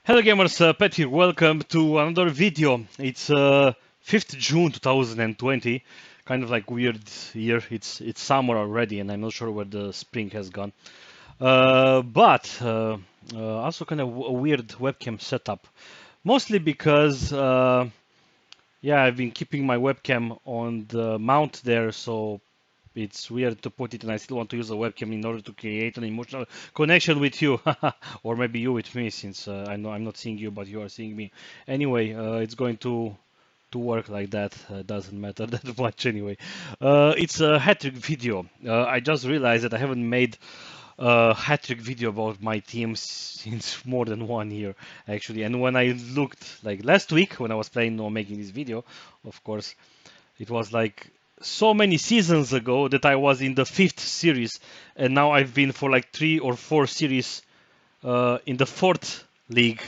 Hello gamers, Pet here. Welcome to another video. It's 5th June 2020. Kind of like weird year. It's summer already, and I'm not sure where the spring has gone. But also kind of a weird webcam setup. Mostly because yeah, I've been keeping my webcam on the mount there, so it's weird to put it, and I still want to use a webcam in order to create an emotional connection with you, or maybe you with me, since I know I'm not seeing you, but you are seeing me. Anyway, it's going to work like that. Doesn't matter that much anyway. It's a hat trick video. I just realized that I haven't made a hat trick video about my team since more than 1 year actually. And when I looked like last week when I was planning on making this video, of course, it was like so many seasons ago that I was in the fifth series, and now I've been for like 3 or 4 series in the fourth league.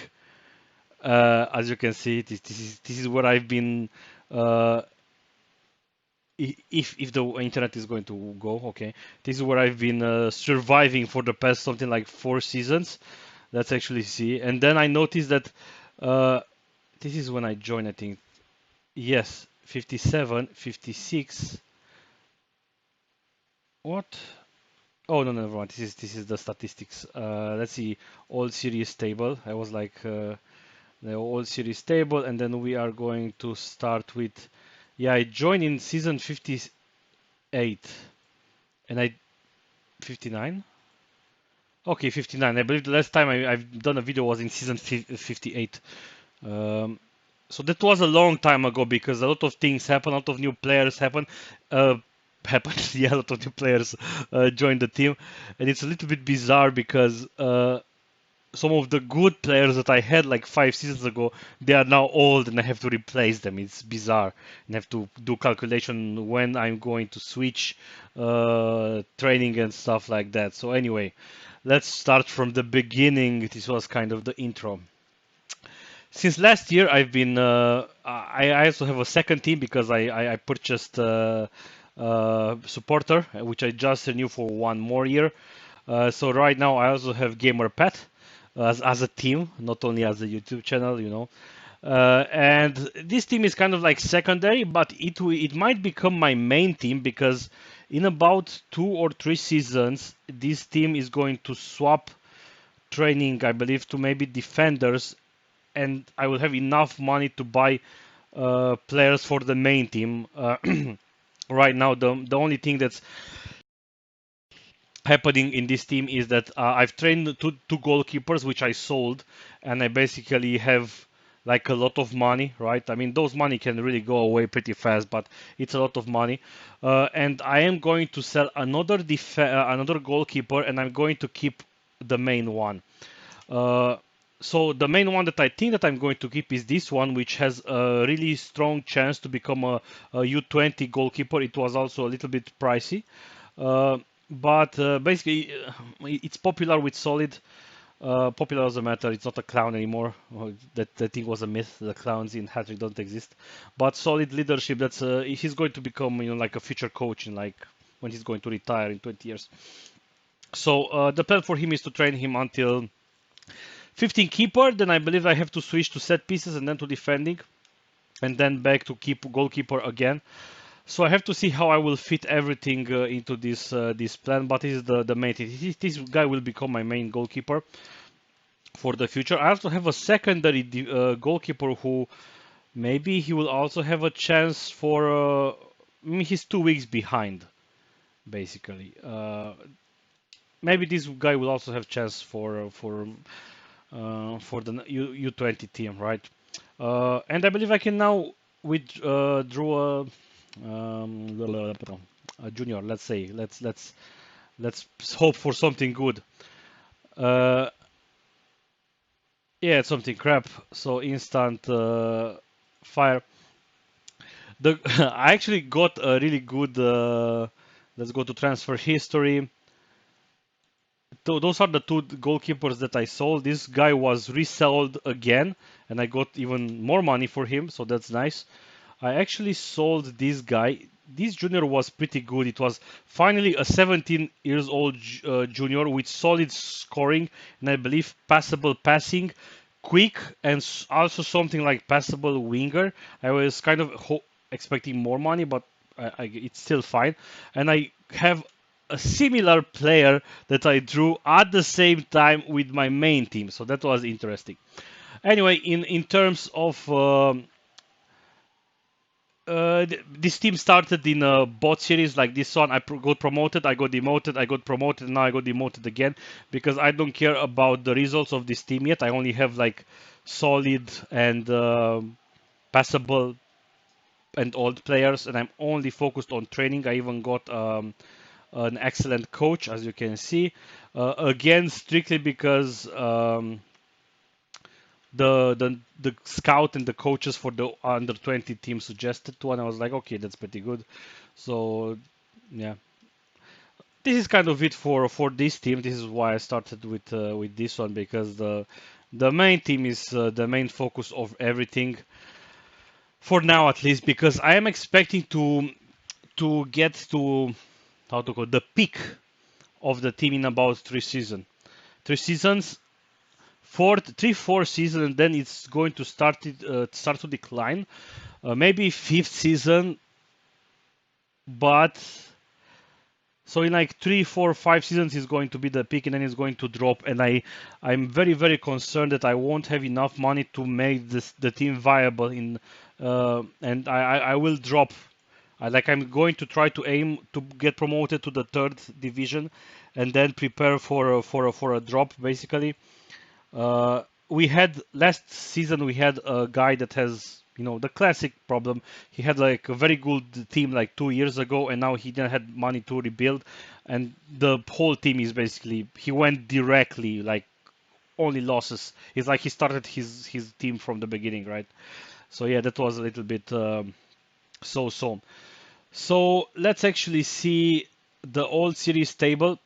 As you can see, this is where I've been. Uh, if the internet is going to go, okay, this is where I've been surviving for the past something like 4 seasons. Let's actually see, and then I noticed that uh, this is when I joined. I think yes, 57, 56. What? Oh no, never mind. This is the statistics. Let's see, all series table. I was like the all series table, and then we are going to start with. Yeah, I joined in season 58, and I 59. Okay, 59. I believe the last time I've done a video was in season 58. Um, so that was a long time ago because a lot of things happen, a lot of new players happen. Uh, happened, yeah, a lot of new players joined the team, and it's a little bit bizarre because some of the good players that I had like 5 seasons ago, they are now old, and I have to replace them. It's bizarre, and I have to do calculation when I'm going to switch training and stuff like that. So anyway, let's start from the beginning. This was kind of the intro. Since last year, I've been. I also have a second team because I purchased supporter, which I just renewed for 1 more year. So right now, I also have GamerPET as a team, not only as a YouTube channel, you know. And this team is kind of like secondary, but it might become my main team because in about 2 or 3 seasons, this team is going to swap training, I believe, to maybe defenders, and I will have enough money to buy players for the main team. Right now, the only thing that's happening in this team is that I've trained two goalkeepers, which I sold, and I basically have like a lot of money, right? I mean, those money can really go away pretty fast, but it's a lot of money. And I am going to sell another goalkeeper, and I'm going to keep the main one. Uh, so the main one that I think that I'm going to keep is this one, which has a really strong chance to become a U20 goalkeeper. It was also a little bit pricey, uh, but basically it's popular with solid. Popular doesn't matter. It's not a clown anymore. That thing was a myth. The clowns in Hattrick don't exist. But solid leadership. That's he's going to become like a future coach in like when he's going to retire in 20 years. So the plan for him is to train him until 15 keeper, then I believe I have to switch to set pieces and then to defending, and then back to keep goalkeeper again. So I have to see how I will fit everything into this plan. But this is the main thing. This guy will become my main goalkeeper for the future. I also have a secondary goalkeeper who maybe he will also have a chance for. I mean, he's 2 weeks behind, basically. Maybe this guy will also have chance for the U20 team, right? And I believe I can now withdraw a junior. Let's say let's hope for something good. Uh, yeah, something crap. So instant fire. The I actually got a really good. Let's go to transfer history. Those are the two goalkeepers that I sold. This guy was resold again, and I got even more money for him, so that's nice. I actually sold this guy. This junior was pretty good. It was finally a 17 years old junior with solid scoring and I believe passable passing. quick and also something like passable winger. I was kind of expecting more money, but it's still fine. And I have a similar player that I drew at the same time with my main team, so that was interesting. Anyway, in terms of this team started in a bot series like this one. I got promoted, I got demoted, I got promoted, and now I got demoted again because I don't care about the results of this team yet. I only have like solid and passable and old players, and I'm only focused on training. I even got an excellent coach, as you can see. Again, strictly because the scout and the coaches for the under 20 team suggested one. I was like, okay, that's pretty good. So yeah, this is kind of it for this team. This is why I started with this one, because the main team is the main focus of everything for now, at least, because I am expecting to get to how to call the peak of the team in about 3 seasons, 4 seasons, and then it's going to start to decline. Maybe fifth season, but so in like 3, 4, 5 seasons is going to be the peak, and then it's going to drop. And I'm very very concerned that I won't have enough money to make the team viable and I will drop. I'm going to try to aim to get promoted to the third division, and then prepare for a drop basically. We had last season we had a guy that has the classic problem. He had like a very good team like 2 years ago, and now he didn't have money to rebuild, and the whole team is basically he went directly like only losses. It's like he started his team from the beginning, right? So yeah, that was a little bit so. So let's actually see the old series table.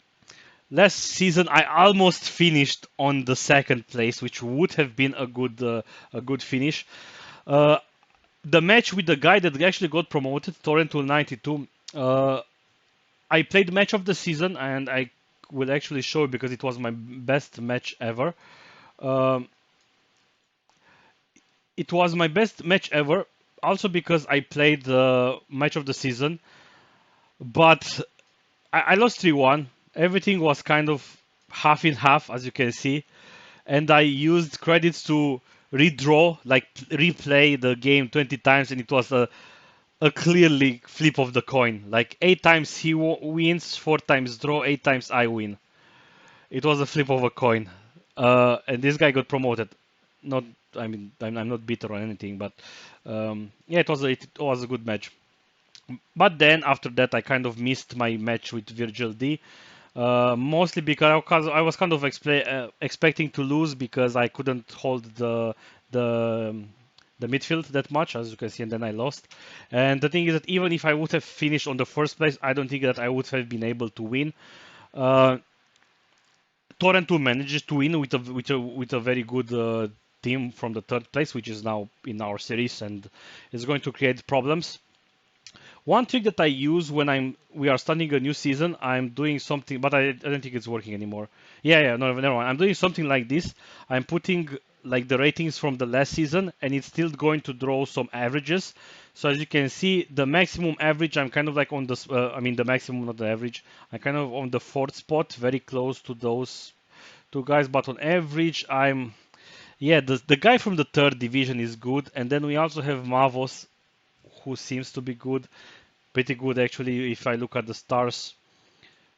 Last season, I almost finished on the second place, which would have been a good finish. Uh, the match with the guy that actually got promoted, Torrentul 92. I played match of the season, and I will actually show it because it was my best match ever. Um, it was my best match ever, also because I played the match of the season, but I lost 3-1. Everything was kind of half in half, as you can see. And I used credits to redraw, like replay the game 20 times, and it was a clearly flip of the coin. Like 8 times he wins, 4 times draw, 8 times I win. It was a flip of a coin, and this guy got promoted. Not, I mean, I'm not bitter or anything, but yeah, it was a good match. But then after that, I kind of missed my match with Virgil D. Mostly because I was kind of expecting to lose because I couldn't hold the the midfield that much, as you can see, and then I lost. And the thing is that even if I would have finished on the first place, I don't think that I would have been able to win. Uh, Torrent 2 manages to win with a very good team from the third place, which is now in our series, and is going to create problems. One trick that I use when we are starting a new season, I'm doing something, but I don't think it's working anymore. Yeah, no, never mind. I'm doing something like this. I'm putting like the ratings from the last season, and it's still going to draw some averages. So as you can see, the maximum average, I'm kind of like on the, I mean the maximum, not the average. I'm kind of on the fourth spot, very close to those two guys. But on average, yeah, the guy from the third division is good, and then we also have Mavos, who seems to be good, pretty good actually if I look at the stars.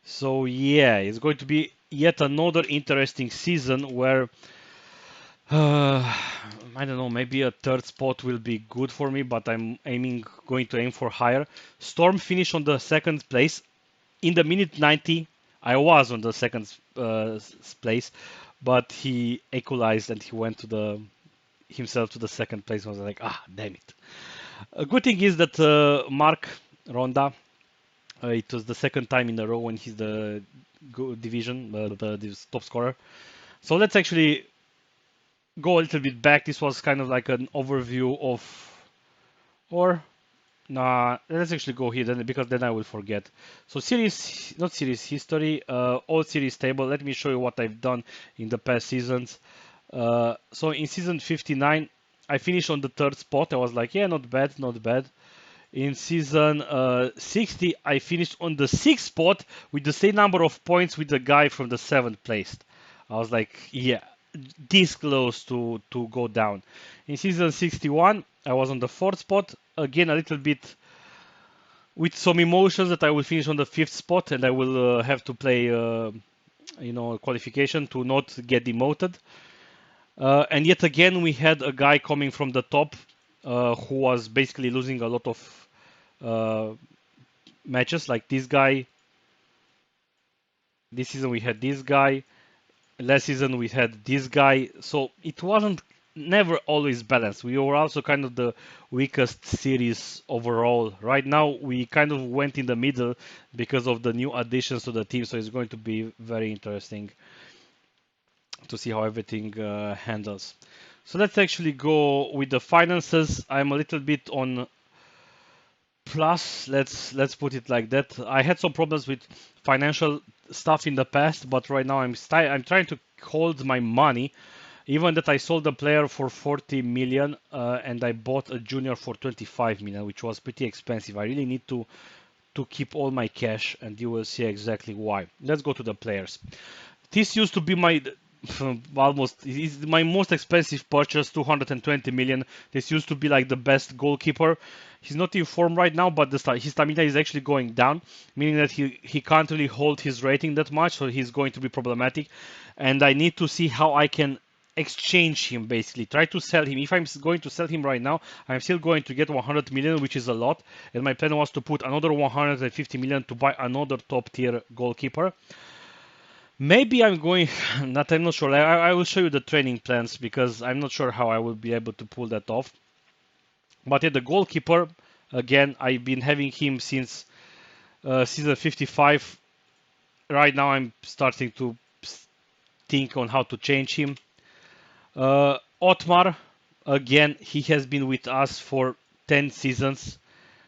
So yeah, it's going to be yet another interesting season where I don't know, maybe a third spot will be good for me, but I'm going to aim for higher. Storm finished on the second place. In the minute 90, I was on the second place, but he equalized and he went to himself to the second place. I was like, ah, damn it. A good thing is that Mark Ronda, it was the second time in a row when he's the division, the top scorer. So let's actually go a little bit back. This was kind of like an overview of, or nah, let's actually go here then because then I will forget. So series, not series history, all series table. Let me show you what I've done in the past seasons. So in season 59, I finished on the third spot. I was like, yeah, not bad, not bad. In season 60, I finished on the sixth spot with the same number of points with the guy from the seventh place. I was like, yeah, this close to go down. In season 61, I was on the fourth spot. Again, a little bit with some emotions that I will finish on the fifth spot and I will have to play, qualification to not get demoted. And yet again, we had a guy coming from the top who was basically losing a lot of uh, matches. Like this guy, this season we had this guy. Last season we had this guy. So it wasn't never always balanced. We were also kind of the weakest series overall. Right now we kind of went in the middle because of the new additions to the team. So it's going to be very interesting to see how everything handles. So let's actually go with the finances. I'm a little bit on plus. Let's put it like that. I had some problems with financial stuff in the past, but right now I'm trying to hold my money. Even that I sold a player for 40 million and I bought a junior for 25 million, which was pretty expensive. I really need to keep all my cash, and you will see exactly why. Let's go to the players. This used to be my almost is my most expensive purchase, 220 million. This used to be like the best goalkeeper. He's not in form right now, but his stamina is actually going down, meaning that he can't really hold his rating that much, so he's going to be problematic. And I need to see how I can exchange him, basically try to sell him. If I'm going to sell him right now, I'm still going to get 100 million, which is a lot, and my plan was to put another 150 million to buy another top tier goalkeeper. Maybe I'm going, not I'm not sure. I will show you the training plans because I'm not sure how I will be able to pull that off. But yeah, the goalkeeper, again, I've been having him since season 55. Right now I'm starting to think on how to change him. Otmar, again, he has been with us for 10 seasons.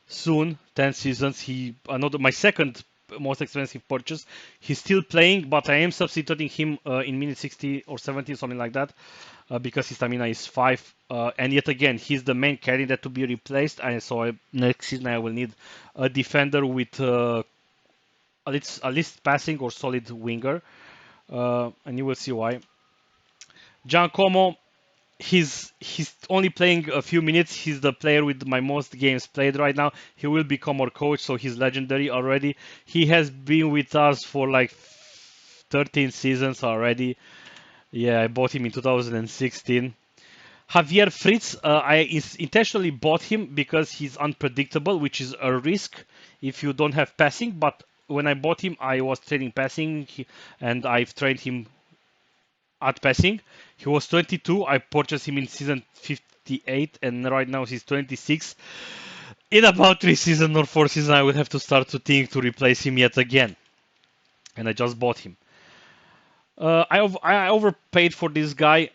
Soon 10 seasons. He another my second most expensive purchase. He's still playing, but I am substituting him in minute 60 or 70, something like that, because his stamina is 5. And yet again, he's the main candidate to be replaced. And so next season I will need a defender with at least passing or solid winger, and you will see why. Giancomo, he's only playing a few minutes. He's the player with my most games played right now. He will become our coach, so he's legendary already. He has been with us for like 13 seasons already. Yeah, I bought him in 2016. Javier Fritz, intentionally bought him because he's unpredictable, which is a risk if you don't have passing. But when I bought him, I was training passing, and I've trained him at passing. He was 22. I purchased him in season 58, and right now he's 26. In about 3 seasons or 4 seasons, I will have to start to think to replace him yet again. And I just bought him. I overpaid for this guy,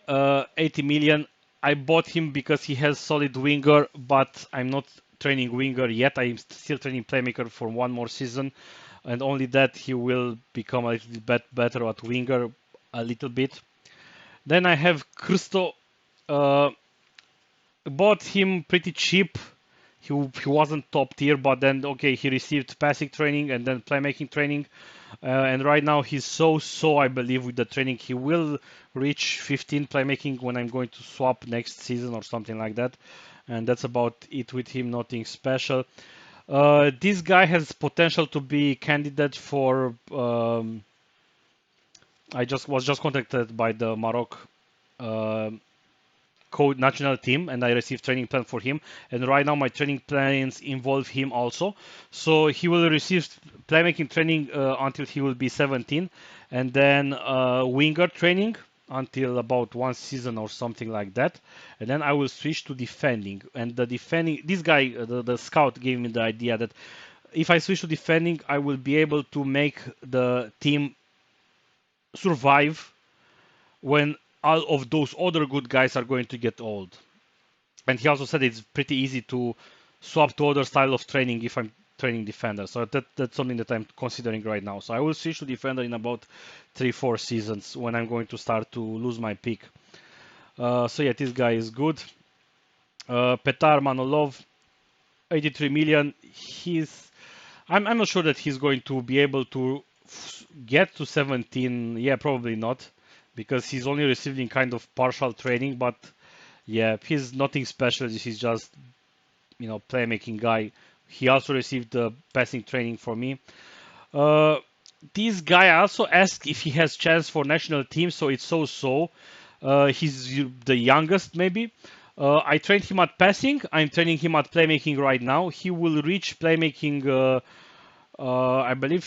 80 million. I bought him because he has solid winger, but I'm not training winger yet. I'm still training playmaker for one more season, and only that he will become a little bit better at winger, a little bit. Then I have Christo. Uh, Bought him pretty cheap. He wasn't top tier, but then okay, he received passing training and then playmaking training, and right now he's so I believe with the training he will reach 15 playmaking when I'm going to swap next season or something like that, and that's about it with him. Nothing special. This guy has potential to be candidate for. I was just contacted by the Morocco code national team, and I received training plan for him, and right now my training plans involve him also, so he will receive playmaking training until he will be 17, and then winger training until about 1 season or something like that, and then I will switch to defending. And the defending, this guy, the scout gave me the idea that if I switch to defending, I will be able to make the team survive when all of those other good guys are going to get old. And he also said it's pretty easy to swap to other style of training if I'm training defender. So that's something that I'm considering right now. So I will switch to defender in about 3-4 seasons when I'm going to start to lose my pick. So yeah, this guy is good. Petar Manolov, 83 million. I'm not sure that he's going to be able to get to 17. Yeah, probably not, because he's only receiving kind of partial training. But yeah, he's nothing special. He's just playmaking guy. He also received the passing training from me. Uh, this guy also asked if he has chance for national team, so it's so. He's the youngest, maybe. I trained him at passing. I'm training him at playmaking right now. He will reach playmaking, I believe,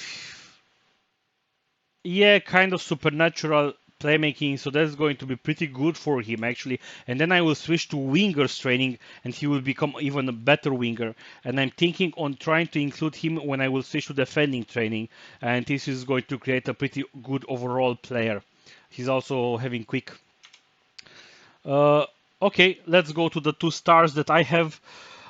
yeah, kind of supernatural playmaking. So that's going to be pretty good for him, actually. And then I will switch to wingers training, and he will become even a better winger. And I'm thinking on trying to include him when I will switch to defending training. And this is going to create a pretty good overall player. He's also having quick. Uh, okay, let's go to the two stars that I have.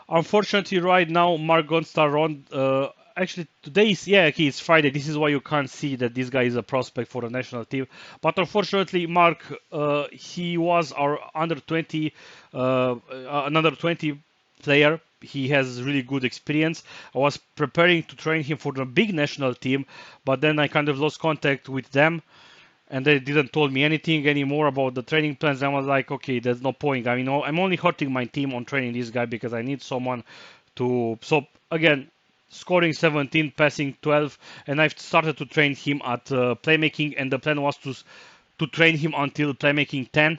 Unfortunately, right now, Mark Gonstaron. Actually, today is yeah, okay, it's Friday. This is why you can't see that this guy is a prospect for the national team. But unfortunately, Mark, he was our under 20, another 20 player. He has really good experience. I was preparing to train him for the big national team, but then I kind of lost contact with them and they didn't told me anything anymore about the training plans. I was like, okay, there's no point. I mean, I'm only hurting my team on training this guy because I need someone to. So again, scoring 17, passing 12, and I've started to train him at playmaking, and the plan was to train him until playmaking 10.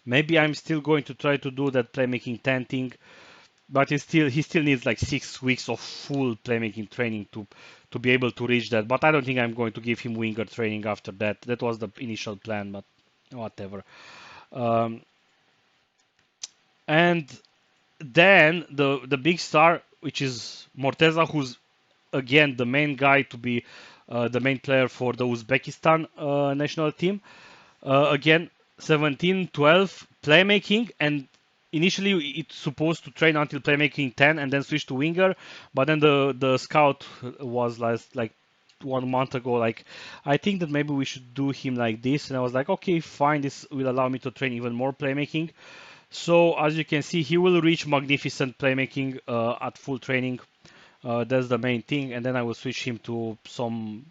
Maybe I'm still going to try to do that playmaking 10 thing, but he still needs like 6 weeks of full playmaking training to be able to reach that. But I don't think I'm going to give him winger training after that. That was the initial plan, but whatever. Um, and then the big star, which is Morteza, who's again the main guy to be the main player for the Uzbekistan national team. Again, 17, 12 playmaking, and initially it's supposed to train until playmaking 10 and then switch to winger, but then the scout was like 1 month ago, like, I think that maybe we should do him like this, and I was like, okay, fine, this will allow me to train even more playmaking. So as you can see, he will reach magnificent playmaking at full training. That's the main thing, and then I will switch him to some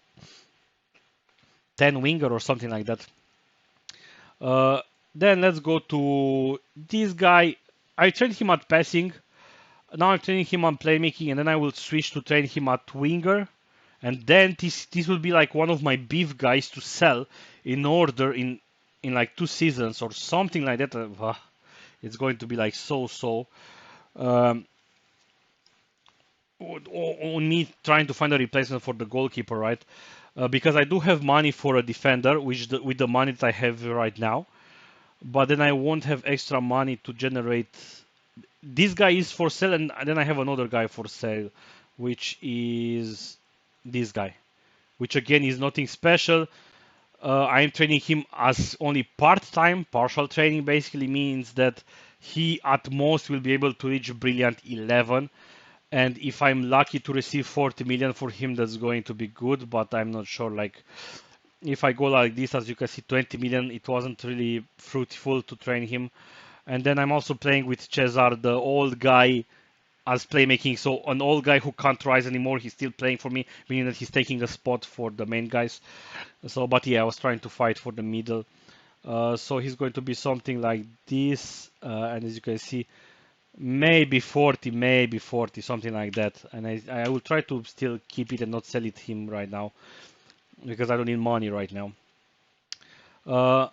10 winger or something like that. Uh, then let's go to this guy. I trained him at passing. Now I'm training him on playmaking, and then I will switch to train him at winger. And then this will be like one of my beef guys to sell in order in like 2 seasons or something like that. It's going to be like so. Um, on me trying to find a replacement for the goalkeeper, right? Because I do have money for a defender, with the money that I have right now, but then I won't have extra money to generate. This guy is for sale, and then I have another guy for sale, which is this guy, which again is nothing special. I'm training him as only part-time. Partial training basically means that he at most will be able to reach brilliant 11. And if I'm lucky to receive 40 million for him, that's going to be good, but I'm not sure. Like, if I go like this, as you can see, 20 million, it wasn't really fruitful to train him. And then I'm also playing with Cesar, the old guy, as playmaking. So an old guy who can't rise anymore, he's still playing for me, meaning that he's taking a spot for the main guys. So, but yeah, I was trying to fight for the middle. So he's going to be something like this, and as you can see, maybe 40, something like that. And I will try to still keep it and not sell it him right now because I don't need money right now. Uh,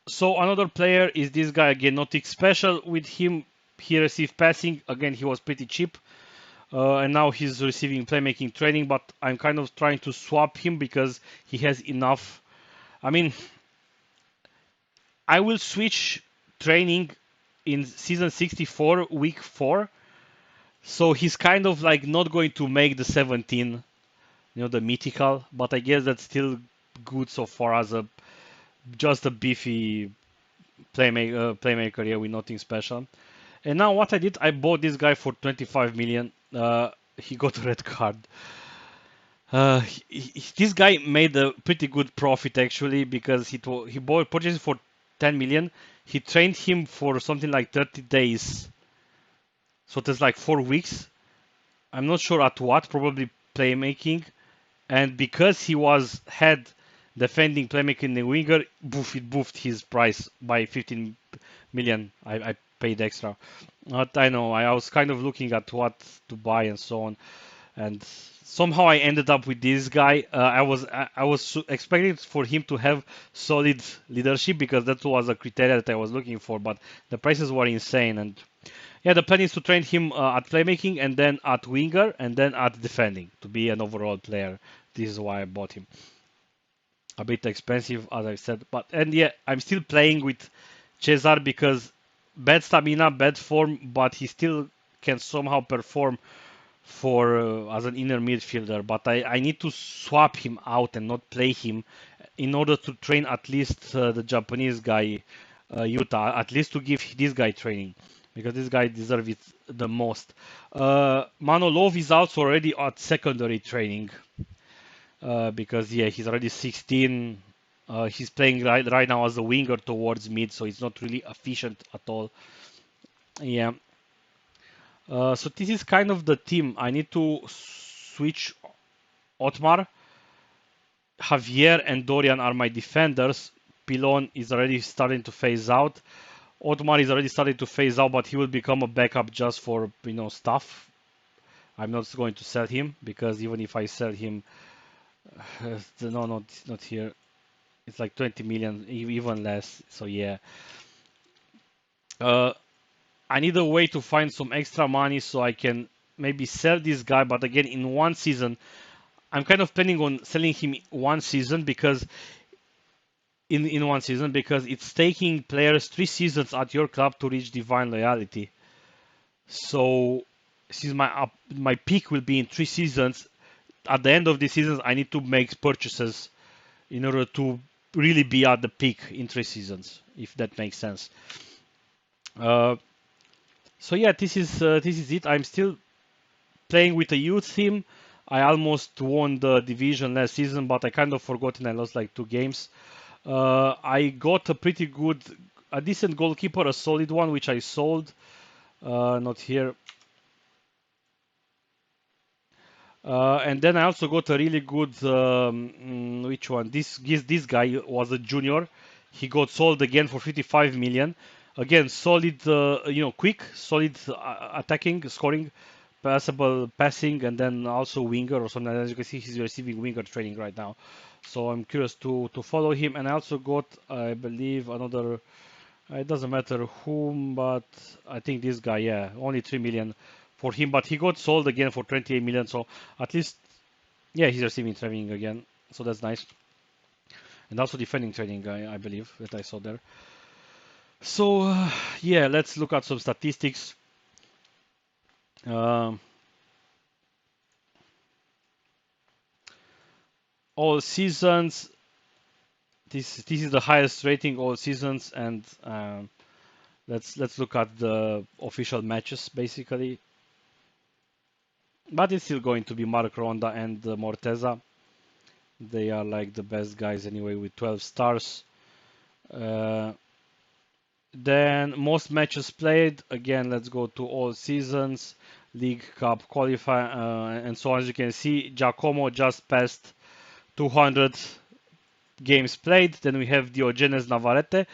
so another player is this guy again, nothing special with him. He received passing again. He was pretty cheap, and now he's receiving playmaking training. But I'm kind of trying to swap him because he has enough. I mean, I will switch training in season 64, week 4. So he's kind of like not going to make the 17, the mythical. But I guess that's still good so far as a just a beefy playmaker, yeah, with nothing special. And now what I did, I bought this guy for 25 million. He got a red card. This guy made a pretty good profit actually because he bought purchased for 10 million. he trained him for something like 30 days. So that's like 4 weeks. I'm not sure at what, probably playmaking. And because he was had defending playmaking in the winger, it boofed his price by 15 million. I paid extra. But I know I was kind of looking at what to buy and so on, and somehow I ended up with this guy. I was expecting for him to have solid leadership because that was a criteria that I was looking for, but the prices were insane. And yeah, the plan is to train him at playmaking and then at winger and then at defending to be an overall player. This is why I bought him. A bit expensive, as I said, but and yeah, I'm still playing with Cesar because bad stamina, bad form, but he still can somehow perform for as an inner midfielder. But I need to swap him out and not play him in order to train at least the Japanese guy, Yuta, at least to give this guy training because this guy deserves it the most. Manolov is also already at secondary training because yeah, he's already 16. He's playing right now as a winger towards mid, so he's not really efficient at all. Yeah. So this is kind of the team. I need to switch Otmar. Javier and Dorian are my defenders. Pilon is already starting to phase out. Otmar is already starting to phase out, but he will become a backup just for stuff. I'm not going to sell him because even if I sell him, no, it's not here. It's like 20 million, even less. So yeah, uh, I need a way to find some extra money so I can maybe sell this guy. But again, in one season, I'm kind of planning on selling him one season because in one season because it's taking players 3 seasons at your club to reach divine loyalty. So since my peak will be in 3 seasons, at the end of the season I need to make purchases in order to really be at the peak in 3 seasons, if that makes sense. Uh, so yeah, this is it. I'm still playing with a youth team. I almost won the division last season, but I kind of forgot and I lost like 2 games. I got a decent goalkeeper, a solid one, which I sold. Not here. And then I also got a really good, which one? This guy was a junior. He got sold again for 55 million. Again, solid, quick, solid attacking, scoring, passable passing, and then also winger or something. As you can see, he's receiving winger training right now. So I'm curious to follow him. And I also got, I believe, another. It doesn't matter whom, but I think this guy, yeah, only 3 million for him, but he got sold again for 28 million. So at least, yeah, he's receiving training again. So that's nice. And also defending training, I believe, that I saw there. So, yeah, let's look at some statistics. Um, all seasons. This is the highest rating all seasons, and let's look at the official matches basically. But it's still going to be Mark Ronda and Morteza. They are like the best guys anyway with 12 stars. Uh, then most matches played. Again, let's go to all seasons, League Cup, Qualifier, and so on. As you can see, Giacomo just passed 200 games played. Then we have Diogenes Navarrete,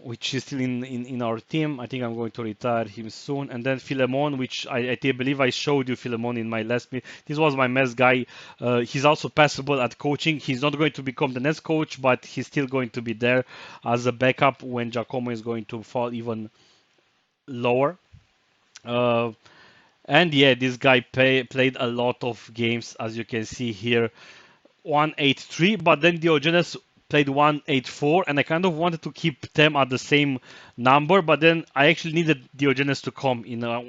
which is still in our team. I think I'm going to retire him soon. And then Philemon, which I believe I showed you Philemon in my last meet. This was my mess guy. He's also passable at coaching. He's not going to become the next coach, but he's still going to be there as a backup when Giacomo is going to fall even lower. Uh, and yeah, this guy played a lot of games, as you can see here. 183, but then Diogenes played 184, and I kind of wanted to keep them at the same number, but then I actually needed Diogenes to come.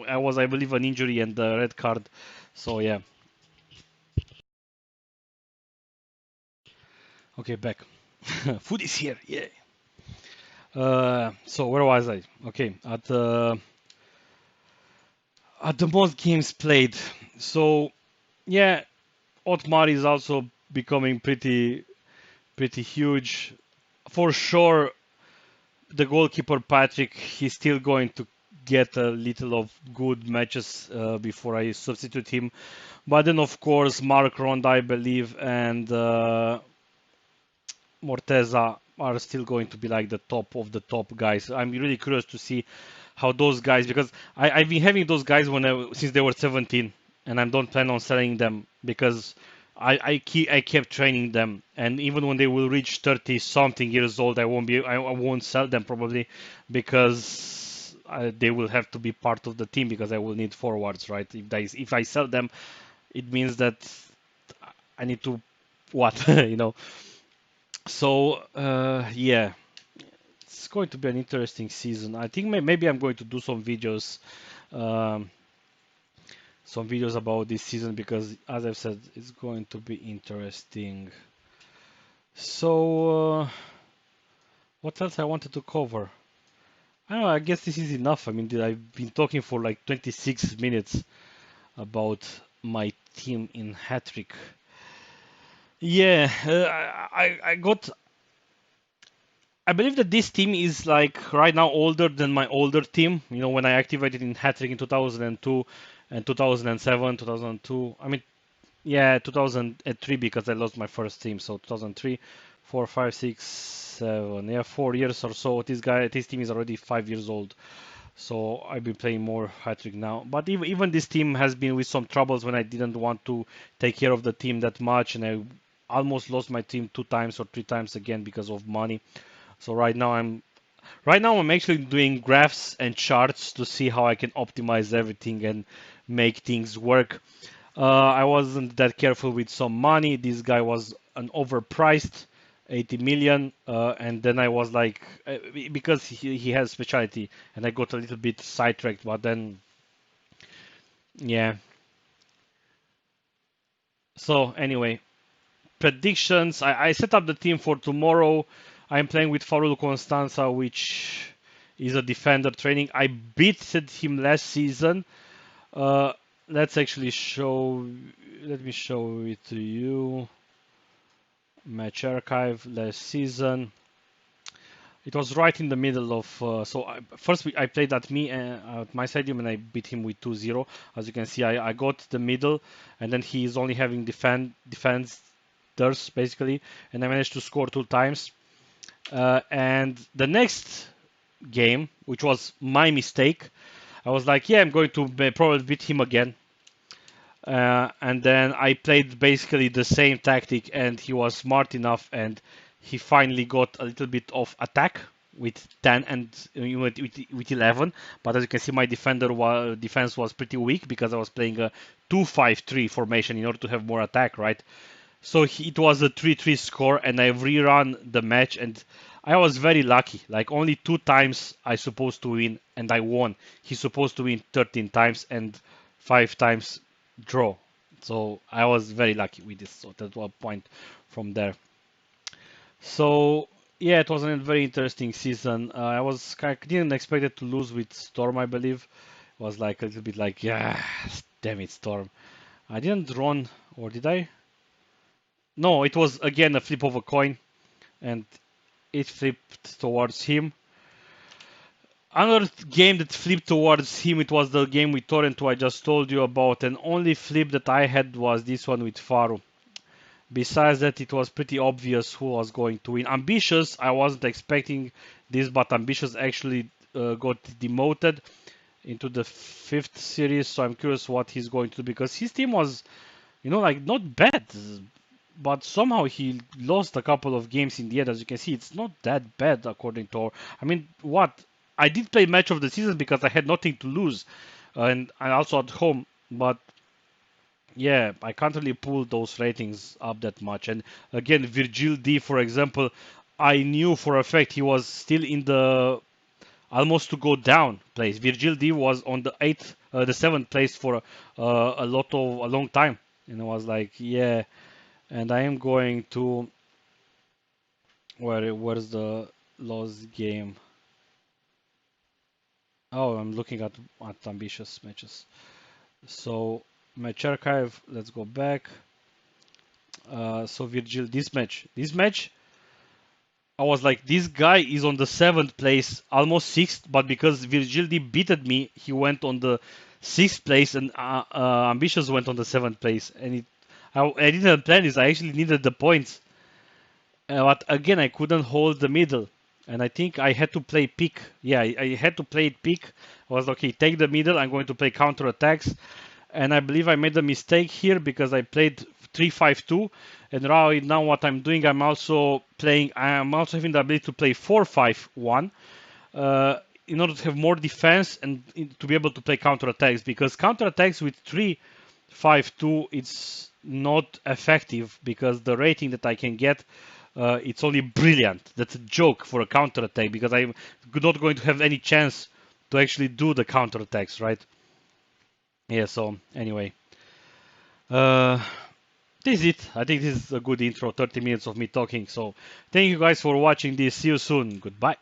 I was, I believe, an injury and the red card. So yeah. Okay, back. Food is here. Yeah. So where was I? Okay, at the most games played. So yeah, Otmar is also becoming pretty huge. For sure, the goalkeeper Patrick, he's still going to get a little of good matches before I substitute him. But then, of course, Mark Ronda, I believe, and Morteza are still going to be like the top of the top guys. I'm really curious to see how those guys, because I've been having those guys since they were 17, and I don't plan on selling them because I kept training them, and even when they will reach 30 something years old, I won't sell them probably because they will have to be part of the team because I will need forwards, right? If I sell them, it means that I need to what you know. So yeah, it's going to be an interesting season. I think maybe I'm going to do um, some videos about this season because, as I've said, it's going to be interesting. So what else I wanted to cover? I don't know. I guess this is enough. I mean, I've been talking for like 26 minutes about my team in hat-trick. Yeah, I got. I believe that this team is like right now older than my older team. You know, when I activated in hat-trick in 2002 and 2007, 2002. I mean, yeah, 2003 because I lost my first team. So 2003, 4, 5, 6, 7. Yeah, 4 years or so. This team is already 5 years old. So I've been playing more hat-trick now. But even this team has been with some troubles when I didn't want to take care of the team that much, and I almost lost my team 2 times or 3 times again because of money. So right now I'm actually doing graphs and charts to see how I can optimize everything and make things work. I wasn't that careful with some money. This guy was an overpriced 80 million, and then I was like, because he has specialty, and I got a little bit sidetracked. But then, yeah. So anyway, predictions. I set up the team for tomorrow. I'm playing with Farul Constanza, which is a defender training. I beat him last season. Uh, let's actually show. Let me show it to you. Match archive last season. It was right in the middle of. I played at my stadium and I beat him with 2-0. As you can see, I got the middle, and then he is only having defense basically, and I managed to score 2 times. And the next game, which was my mistake, I was like, yeah, I'm going to probably beat him again. And then I played basically the same tactic, and he was smart enough, and he finally got a little bit of attack with 10 and with 11. But as you can see, my defense was pretty weak because I was playing a 2-5-3 formation in order to have more attack, right? So it was a 3-3 score, and I rerun the match, and I was very lucky. Like only 2 times I supposed to win, and I won. He's supposed to win 13 times and 5 times draw. So I was very lucky with this. So that was a point from there. So yeah, it was a very interesting season. I didn't expect it to lose with Storm. I believe it was like a little bit like, yeah, damn it, Storm. I didn't run, or did I? No, it was again a flip of a coin, and it flipped towards him. Another game that flipped towards him, it was the game with Torrent who I just told you about, and only flip that I had was this one with Faru. Besides that, it was pretty obvious who was going to win. Ambitious, I wasn't expecting this, but Ambitious actually got demoted into the 5th series, so I'm curious what he's going to do because his team was, like not bad, but somehow he lost a couple of games in the end. As you can see, it's not that bad according to. I mean, what I did play match of the season because I had nothing to lose, and I also at home. But yeah, I can't really pull those ratings up that much. And again, Virgil D, for example, I knew for a fact he was still in the almost to go down place. Virgil D was on the 7th place for a long time, and I was like, yeah. And I am going to where's the lost game? Oh, I'm looking at ambitious matches. So match archive. Let's go back. So Virgil, this match, I was like, this guy is on the 7th place, almost 6th, but because Virgildi beated me, he went on the 6th place, and Ambitious went on the 7th place. And I didn't plan this, I actually needed the points. But again, I couldn't hold the middle. And I think I had to play pick. Yeah, I had to play pick. I was okay, take the middle, I'm going to play counter attacks. And I believe I made a mistake here because I played 3-5-2, and now what I'm doing, I'm also having the ability to play 4-5-1 in order to have more defense and to be able to play counter attacks, because counter attacks with 3-5-2 it's not effective because the rating that I can get it's only brilliant. That's a joke for a counter attack because I'm not going to have any chance to actually do the counter attacks, right? Yeah, so anyway. Uh, this is it. I think this is a good intro, 30 minutes of me talking. So thank you guys for watching this. See you soon. Goodbye.